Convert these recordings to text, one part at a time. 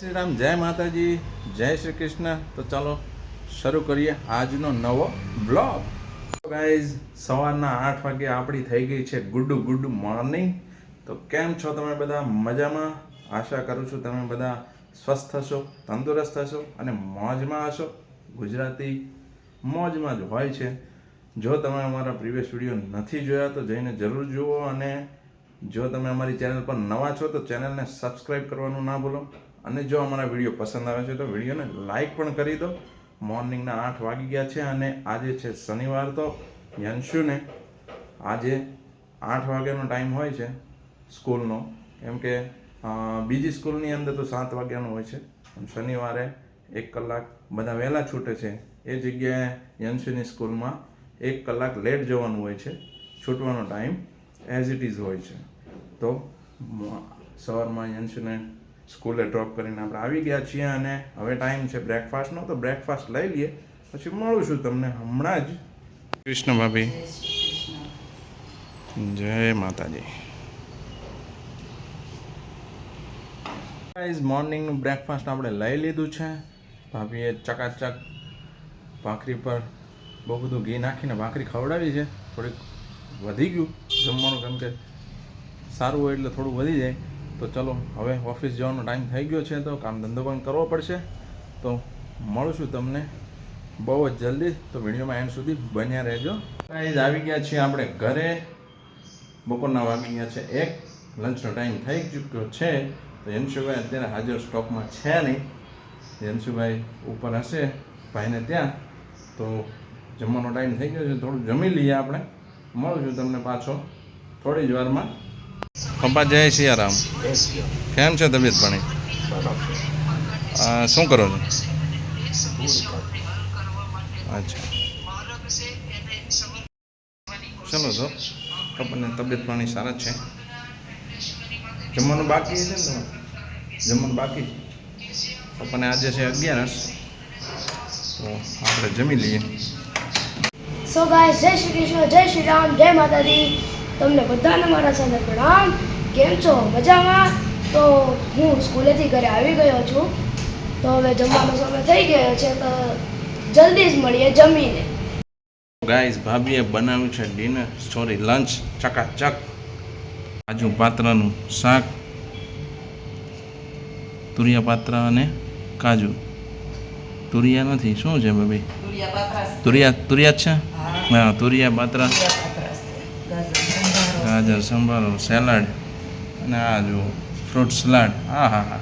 શ્રી રામ, જય માતાજી, જય શ્રી કૃષ્ણ. તો ચાલો શરૂ કરીએ આજનો નવો બ્લોગ. ગાઈઝ, સવારના 8 વાગે આપણી થઈ ગઈ છે ગુડ મોર્નિંગ. તો કેમ છો તમે બધા? મજામાં? આશા કરું છું તમે બધા સ્વસ્થ હશો, તંદુરસ્ત હશો અને મોજમાં હશો. ગુજરાતી મોજમાં જ હોય છે. જો તમે અમારા પ્રીવિયસ વિડીયો નથી જોયા તો જઈને જરૂર જુઓ, અને જો તમે અમારી ચેનલ પર નવા છો તો ચેનલને સબસ્ક્રાઈબ કરવાનું ના ભૂલો. અને જો અમારા વિડીયો પસંદ આવે છે તો વિડીયોને લાઈક પણ કરી દો. મોર્નિંગના 8 વાગી ગયા છે અને આજે છે શનિવાર. તો યંશુને આજે 8 વાગ્યાનો ટાઈમ હોય છે સ્કૂલનો, કેમ કે બીજી સ્કૂલની અંદર તો 7 વાગ્યાનો હોય છે. શનિવારે 1 કલાક બધા વહેલા છૂટે છે. એ જગ્યાએ યંશુની સ્કૂલમાં 1 કલાક લેટ જવાનું હોય છે. છૂટવાનો ટાઈમ એઝ ઇટ ઇઝ હોય છે. તો સવારમાં યંશુને સ્કૂલે ડ્રોપ કરીને આપણે આવી ગયા છીએ અને હવે ટાઈમ છે બ્રેકફાસ્ટનો. તો બ્રેકફાસ્ટ લઈ લઈએ, પછી મળું છું તમને હમણાં જ. કૃષ્ણ ભાભી, જય માતાજી. ગાઈઝ, મોર્નિંગનું બ્રેકફાસ્ટ આપણે લઈ લીધું છે. ભાભીએ ચકાચક ભાખરી પર બહુ બધું ઘી નાખીને ભાખરી ખવડાવી છે. થોડીક વધી ગયું જમવાનું, કેમ કે સારું હોય એટલે થોડું વધી જાય. તો ચલો, હવે ઓફિસ જવાનો ટાઈમ થઈ ગયો છે, તો કામ ધંધો પણ કરવો પડશે. તો મળું છું તમને બહુ જ જલ્દી. તો વિડીયોમાં એન્ડ સુધી બન્યા રહેજો. ગાઈઝ, આવી ગયા છીએ આપણે ઘરે. બપોરના વાગી ગયા છે 1. લંચનો ટાઈમ થઈ ચૂક્યો છે. તો યંશુભાઈ અત્યારે હાજર સ્ટોકમાં છે નહીં. યંશુભાઈ ઉપર હશે ભાઈને ત્યાં. તો જમવાનો ટાઈમ થઈ ગયો છે, થોડું જમી લઈએ આપણે. મળું છું તમને પાછો થોડી જ વારમાં. પપ્પા, જય સિયારામ. કેમ છે તબિયત પાણી? શું કરો છો? અચ્છા, ચલો. તો પપ્પાને તબિયત પાણી સારા જ છે. જમવાનું બાકી છે ને તમારે? જમવાનું બાકી. પપ્પાને આજે છે 11. તો આપણે જમી લઈએ. સો ગાઈસ, જય શ્રી કૃષ્ણ, જય શ્રી રામ, જય માતાજી. તમને બધાને મારા સાથે પ્રણામ. કેમ છો? મજામાં? તો હું સ્કૂલેથી ઘરે આવી ગયો છું. તો હવે જમવાનો સમય થઈ ગયો છે, તો જલ્દી જ મળીએ જમીને. ગાઈઝ, ભાભીએ બનાવ્યું છે ડિનર, સોરી લંચ, ચકાચક. કાજુ પાત્રાનું શાક, તુરિયા પાત્રા અને કાજુ. તુરિયા નથી, શું છે ભાભી? તુરિયા જ છે. હા, તુરિયા પાત્રા, ગાજર સંભારો, સેલાડ અને આ જો ફ્રૂટ સલાડ. હા હા હા,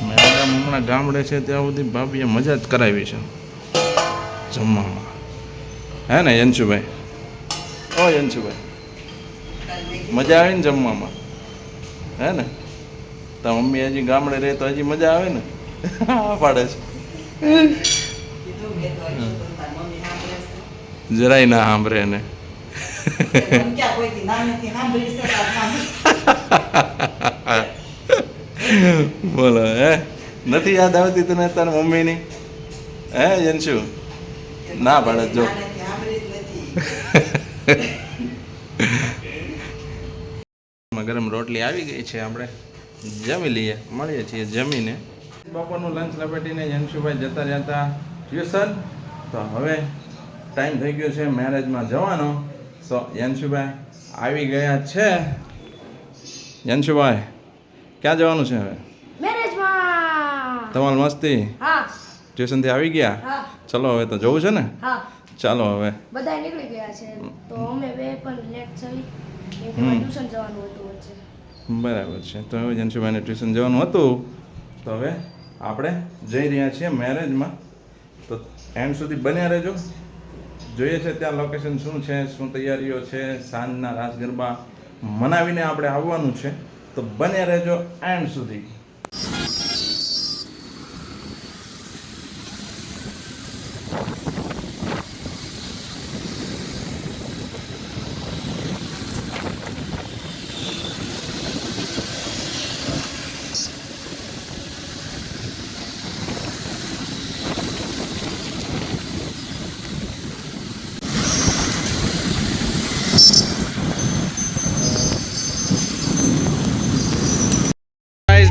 મેડમ હમણાં ગામડે છે ત્યાં સુધી ભાભીએ મજા જ કરાવી છે જમવામાં. હે ને યંશુભાઈ? ઓ યંશુભાઈ, મજા આવે ને જમવામાં? હે ને? તો મમ્મી હજી ગામડે રહે તો હજી મજા આવે ને? હા પાડે છે. જરાય ના સાંભળે ને. બોલો, હે નથી યાદ આવતી તને તારા મમ્મીની? હે યંશુ? ના પાડે જો. ગરમ રોટલી આવી ગઈ છે, આપણે જમી લઈએ. મળીએ છીએ જમીને. બપોરનું લંચ લપેટીને યંશુભાઈ જતા રહેતા ટ્યુશન. તો હવે ટાઈમ થઈ ગયો છે મેરેજમાં જવાનો. તો યંશુભાઈ આવી ગયા છે. યંશુભાઈ, ક્યાં જવાનું છે હવે? મેરેજમાં. તમારી મસ્તી. હા. ટ્યુશનથી આવી ગયા? હા. ચલો, હવે તો જવું છે ને? હા. ચાલો હવે. બધા નીકળી ગયા છે, તો અમે બે પણ લેટ થઈ, કેમ કે મારે ટ્યુશન જવાનું હતું વચ્ચે. બરાબર છે. તો હવે યંશુભાઈને ટ્યુશન જવાનું હતું, તો હવે આપણે જઈ રહ્યા છીએ મેરેજમાં. તો એન્ડ સુધી બન્યા રહેજો. જોઈએ છે ત્યાં લોકેશન શું છે, શું તૈયારીઓ છે. સાંજના રાસ ગરબા મનાવીને આપણે આવવાનું છે. તો બન્યા રહેજો એન્ડ સુધી.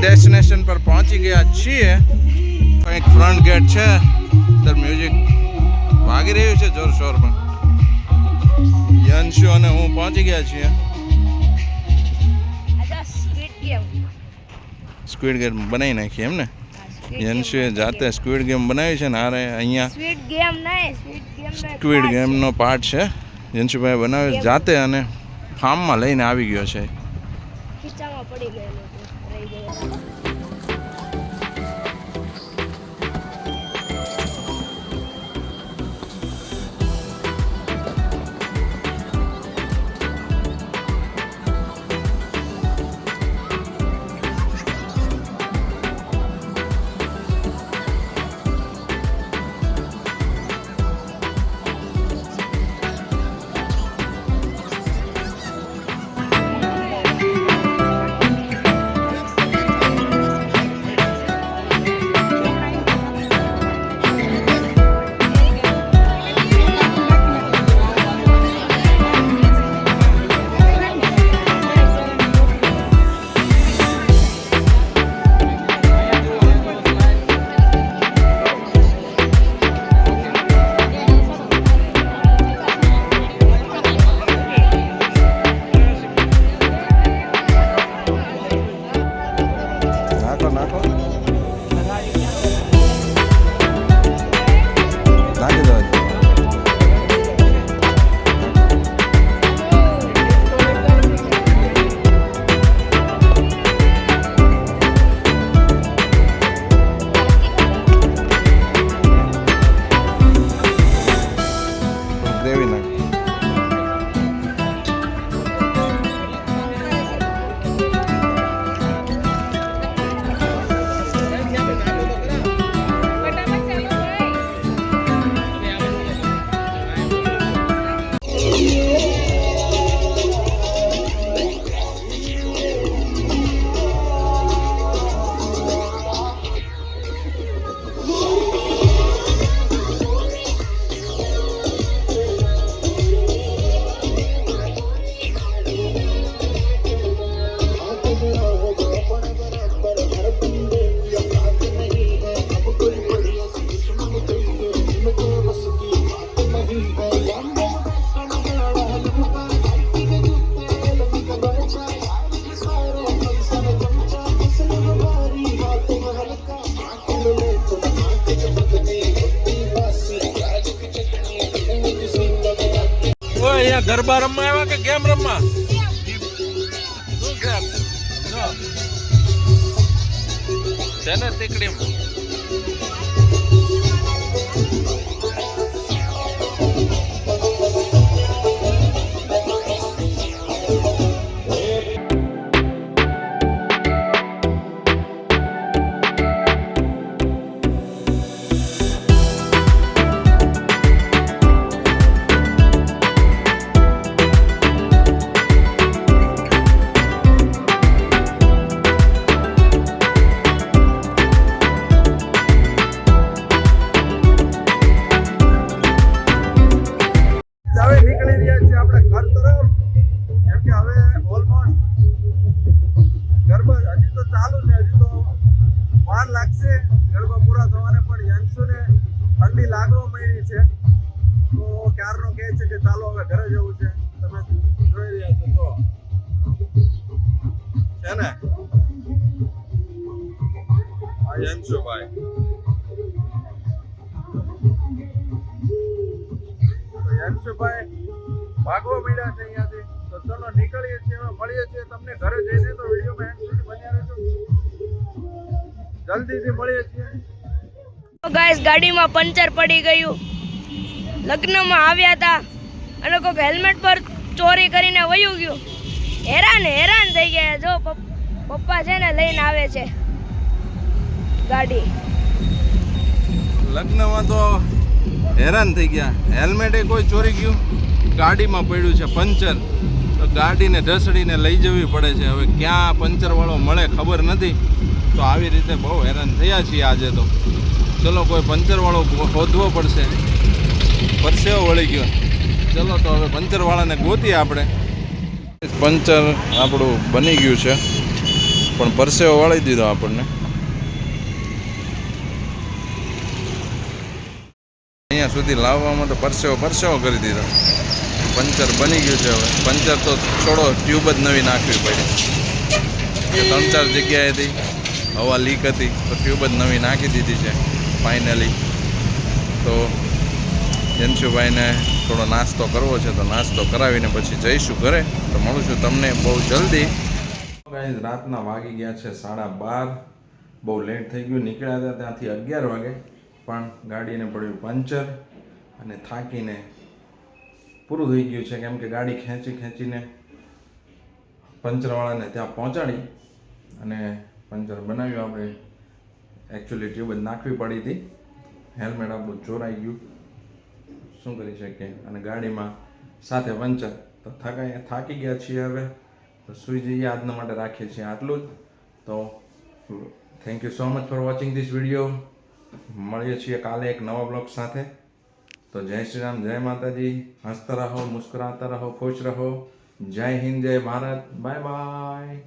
ડેસ્ટિનેશન પર પહોંચી ગયા છીએ કંઈક ફ્રન્ટ ગેટ છે અંદર મ્યુઝિક વાગી રહ્યું છે જોરશોરમાં. યંશુ અને હું પહોંચી ગયા છીએ સ્ક્વિડ ગેમ બનાવી નાખી એમ ને. યંશુએ જાતે સ્ક્વિડ ગેમ બનાવી છે ને આરે અહીંયા સ્ક્વિડ ગેમનો પાર્ટ છે યંશુભાઈ બનાવ્યો જાતે અને ફાર્મમાં લઈને આવી ગયો છે. ખીચામાં પડી ગયેલો રહી ગયો. ગરબા રમવા આવ્યા કે ગેમ રમવા? શું ગેમ છે ને તીકડીમાં? યંશુભાઈ ભાગવા મળ્યા છે અહીંયાથી, તો ચલો નીકળીએ છીએ, મળીએ છીએ તમને ઘરે જઈને. તો વિડીયોમાં એન્ડ સુધી બન્યા રહેજો, જલ્દીથી મળીએ છીએ. ગાઈસ ગાડીમાં પંચર પડી ગયું. લગ્નમાં આવ્યા હતા અને કોઈક હેલ્મેટ પર ચોરી કરીને વયું ગયું. હેરાન થઈ ગયા. જો પપ્પા છે ને લઈને આવે છે ગાડી. લગ્નમાં તો હેરાન થઈ ગયા. હેલ્મેટે કોઈ ચોરી ગયું, ગાડીમાં પડ્યું છે પંચર, તો ગાડીને ઢસડીને લઈ જવી પડે છે. હવે ક્યાં પંચરવાળો મળે ખબર નથી, તો આવી રીતે બહુ હેરાન થયા છીએ આજે. તો ચલો કોઈ પંચરવાળો શોધવો પડશે. પરસેવો વળી ગયો. ચલો તો હવે પંચરવાળાને ગોતીએ આપણે. પંચર આપણું બની ગયું છે, પણ પરસેવો વળી દીધો આપણને. અહીંયા સુધી લાવવામાં તો પરસેવો કરી દીધો. પંચર બની ગયું છે. હવે પંચર તો છોડો, ટ્યુબ જ નવી નાખવી પડી. 3-4 જગ્યાએથી હવા લીક હતી તો ટ્યુબ જ નવી નાખી દીધી છે ફાઇનલી. તો જનશુભાઈને થોડો નાસ્તો કરવો છે, તો નાસ્તો કરાવીને પછી જઈશું ઘરે. તો મળું છું તમને બહુ જલ્દી. ગાઈઝ રાતના વાગી ગયા છે 12:30. બહુ લેટ થઈ ગયું. નીકળ્યા હતા ત્યાંથી 11 વાગે, પણ ગાડીને પડ્યું પંચર અને થાકીને પૂરું થઈ ગયું છે. કેમ કે ગાડી ખેંચીને પંચરવાળાને ત્યાં પહોંચાડી અને પંચર બનાવ્યું. આપણે એકચ્યુઅલી ટ્યુબ જ નાખવી પડી હતી. હેલ્મેટ આપણું ચોરાઈ ગયું, શું કરી શકીએ. અને ગાડીમાં સાથે પંચર. તો થાકી ગયા છીએ. હવે તો સૂઈ જઈએ. આજના માટે રાખીએ છીએ આટલું જ. તો thank you so much for watching this video. મળીએ છીએ કાલે એક નવા બ્લોગ સાથે. તો જય શ્રી રામ, જય માતાજી. હસતા રહો, મુસ્કરાતા રહો, ખુશ રહો. જય હિન્દ, જય ભારત. Bye bye.